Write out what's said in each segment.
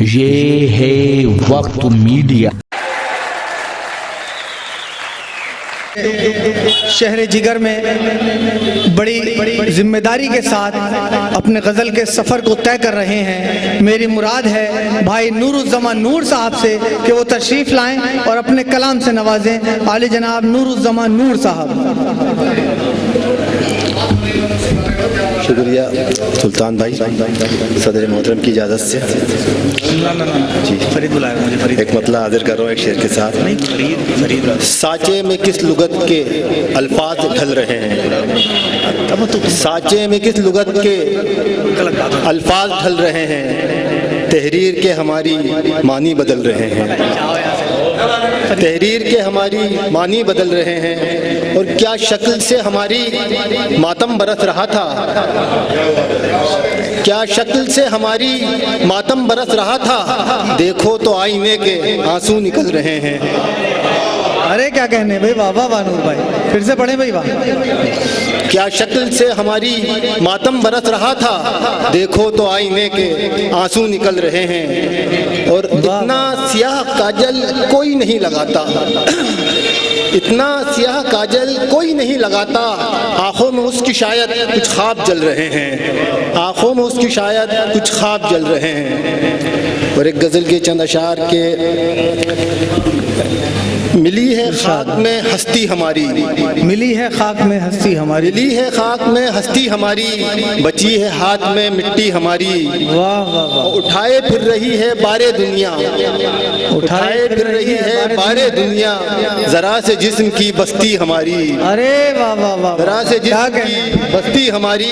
یہ ہے وقت میڈیا۔ شہر جگر میں بڑی ذمہ داری کے ساتھ اپنے غزل کے سفر کو طے کر رہے ہیں۔ میری مراد ہے بھائی نور الزمان نور صاحب سے کہ وہ تشریف لائیں اور اپنے کلام سے نوازیں۔ عالی جناب نور الزمان نور صاحب۔ شکریہ سلطان بھائی، صدر محترم کی اجازت سے جی ایک مطلع حاضر کر رہا ہوں ایک شعر کے ساتھ۔ سانچے میں کس لغت کے الفاظ ڈھل رہے ہیں، سانچے میں کس لغت کے الفاظ ڈھل رہے ہیں، تحریر کے ہماری معنی بدل رہے ہیں، تحریر کے ہماری معنی بدل رہے ہیں، اور کیا شکل سے ہماری ماتم برس رہا تھا، کیا شکل سے ہماری ماتم برس رہا تھا، دیکھو تو آئینے کے آنسو نکل رہے ہیں۔ ارے کیا کہنے بھائی، واہ واہ واہ نور بھائی، پھر سے پڑھیں بھائی واہ۔ کیا شکل سے ہماری ماتم برس رہا تھا، دیکھو تو آئینے کے آنسو نکل رہے ہیں، اور اتنا سیاہ کاجل کوئی نہیں لگاتا، اتنا سیاہ کاجل کوئی نہیں لگاتا، آنکھوں میں اس کی شاید کچھ خواب جل رہے ہیں، آنکھوں میں اس کی شاید کچھ خواب جل رہے ہیں۔ اور ایک غزل کے چند اشعار کے ملی ہے خاک میں ہستی ہماری، ملی ہے خاک میں ہستی ہماری، ملی ہے خاک میں ہستی ہماری، بچی ہے ہاتھ میں مٹی ہماری، واہ واہ واہ، اٹھائے پھر رہی ہے بارے دنیا، اٹھائے پھر رہی ہے بارے دنیا، ذرا سے جسم کی بستی ہماری، ارے واہ واہ واہ، ذرا سے جسم کی بستی ہماری،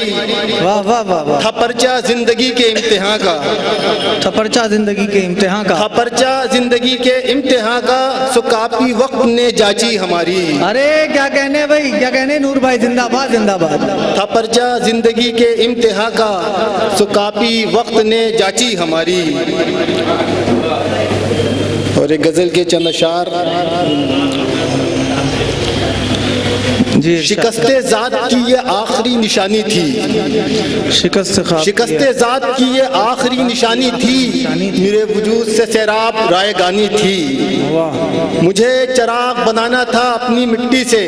واہ واہ واہ واہ، تھا پرچہ زندگی کے امتحان کا، تھا پرچہ زندگی کے امتحان کا، تھا پرچہ زندگی کے امتحان کا، سو کاپی وقت نے جاچی ہماری۔ ارے کیا کہنے بھائی، کیا کہنے نور بھائی، زندہ باد زندہ باد۔ تھا پرچہ زندگی کے امتحان کا، سو کاپی وقت نے جاچی ہماری۔ اور ایک غزل کے چند اشعار، شکست ذات کی یہ آخری نشانی تھی، شکست ذات کی یہ آخری نشانی تھی، میرے وجود سے سیراب رائے گانی تھی، مجھے چراغ بنانا تھا اپنی مٹی سے،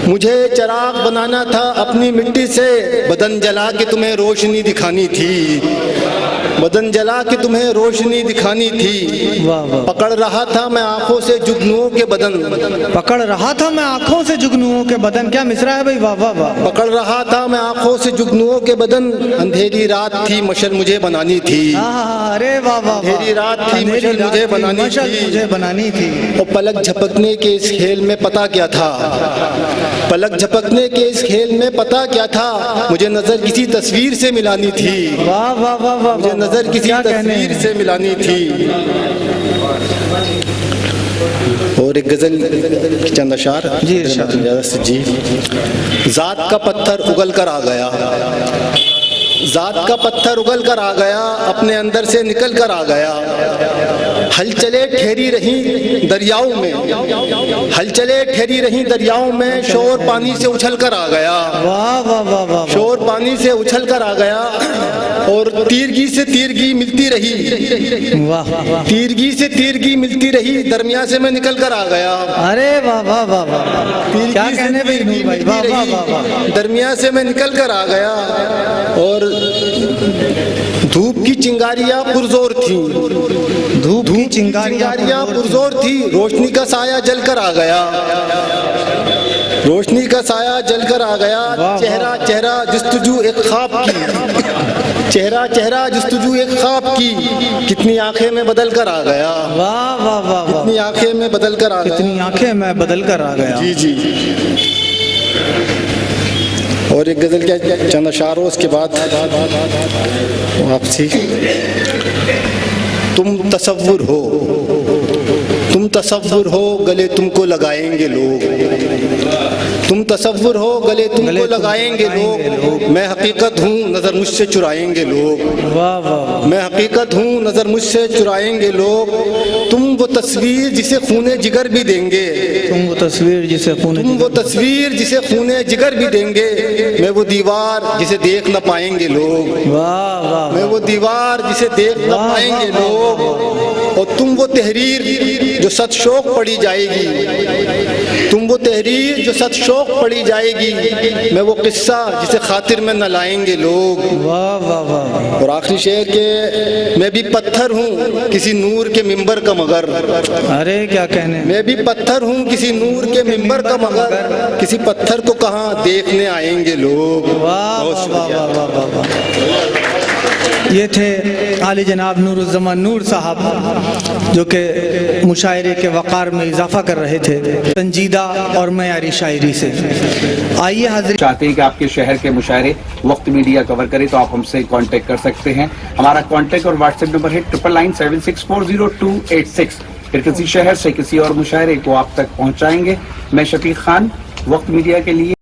مجھے چراغ بنانا تھا اپنی مٹی سے، بدن جلا کے تمہیں روشنی دکھانی تھی، بدن جلا کے تمہیں روشنی دکھانی تھی، پکڑ رہا تھا میں آنکھوں سے جگنوؤں کے بدن، پکڑ رہا تھا میں آنکھوں سے جگنوؤں کے بدن، کیا مصرع ہے بھائی، واہ واہ واہ، پکڑ رہا تھا میں آنکھوں سے جگنوؤں کے بدن، اندھیری رات تھی مشعل مجھے بنانی تھی، ارے واہ واہ، اندھیری رات تھی مشعل مجھے بنانی تھی، اور پلک جھپکنے کے اس کھیل میں پتا کیا تھا، پلک جھپکنے کے اس کھیل میں پتا کیا تھا، مجھے نظر کسی تصویر سے ملانی تھی، واہ واہ واہ واہ، مجھے نظر کسی تصویر سے ملانی تھی۔ اور ایک غزل چند اشعار جی، ذات کا پتھر اگل کر آ گیا، ذات کا پتھر اگل کر آ گیا، اپنے اندر سے نکل کر آ گیا، ہل چلے ٹھہری رہیں دریاؤں میں، ہل چلے ٹھہری رہیں دریاؤں میں، شور پانی سے اچھل کر آ گیا، واہ واہ واہ واہ، شور پانی سے اچھل کر آ گیا، اور تیرگی سے تیرگی ملتی رہی، واہ واہ، تیرگی سے تیرگی ملتی رہی، درمیان سے میں نکل کر آ گیا، ارے واہ واہ واہ واہ، کیا کہنے بھائی نور بھائی، واہ واہ واہ واہ، درمیان سے میں نکل کر آ گیا، اور دھوپ کی چنگاریاں پرزور تھیں، دھوپ کی چنگاریاں پرزور تھی، روشنی کا سایہ جل کر آ گیا، روشنی کا سایہ جل کر آ گیا، چہرہ چہرہ جستجو ایک خواب کی، چہرہ چہرہ جستجو ایک خواب کی، کتنی آنکھیں میں بدل کر آ گیا، واہ واہ واہ، کتنی آنکھیں میں بدل کر آ گیا، کتنی آنکھیں میں بدل کر آ گیا، جی جی۔ اور ایک غزل کے چند اشعار اس کے بعد واپسی، تم تصور ہو، تم تصور ہو گلے تم کو لگائیں گے لوگ، تم تصور ہو گلے تم کو لگائیں گے لوگ، میں حقیقت ہوں نظر مجھ سے چرائیں گے لوگ، واہ واہ، میں حقیقت ہوں نظر مجھ سے چرائیں گے لوگ، تم وہ تصویر جسے خون جگر بھی دیں گے، تم وہ تصویر جسے خون تم وہ تصویر جسے خون جگر بھی دیں گے، میں وہ دیوار جسے دیکھ نہ پائیں گے لوگ، واہ واہ، میں وہ دیوار جسے دیکھ نہ پائیں گے لوگ، اور تم وہ تحریر جو صد شوق پڑھی جائے گی، تم وہ تحریر جو صد شوق پڑھی جائے گی، میں وہ قصہ جسے خاطر میں نہ لائیں گے لوگ۔ واہ واہ واہ، اور آخری شعر کہ میں بھی پتھر ہوں کسی نور کے ممبر کا مگر، ارے کیا کہنے، میں بھی پتھر ہوں کسی نور کے ممبر کا مگر، کسی پتھر کو کہاں دیکھنے آئیں گے لوگ۔ واہ واہ واہ واہ واہ واہ۔ یہ تھے عالی جناب نور الزمان نور صاحب جو کہ مشاعرے کے وقار میں اضافہ کر رہے تھے سنجیدہ اور معیاری شاعری سے۔ آئیے حاضرین، چاہتے ہیں کہ آپ کے شہر کے مشاعرے وقت میڈیا کور کرے تو آپ ہم سے کانٹیکٹ کر سکتے ہیں۔ ہمارا کانٹیکٹ اور واٹس ایپ نمبر ہے 9997640286۔ پھر کسی شہر سے کسی اور مشاعرے کو آپ تک پہنچائیں گے۔ میں شفیق خان، وقت میڈیا کے لیے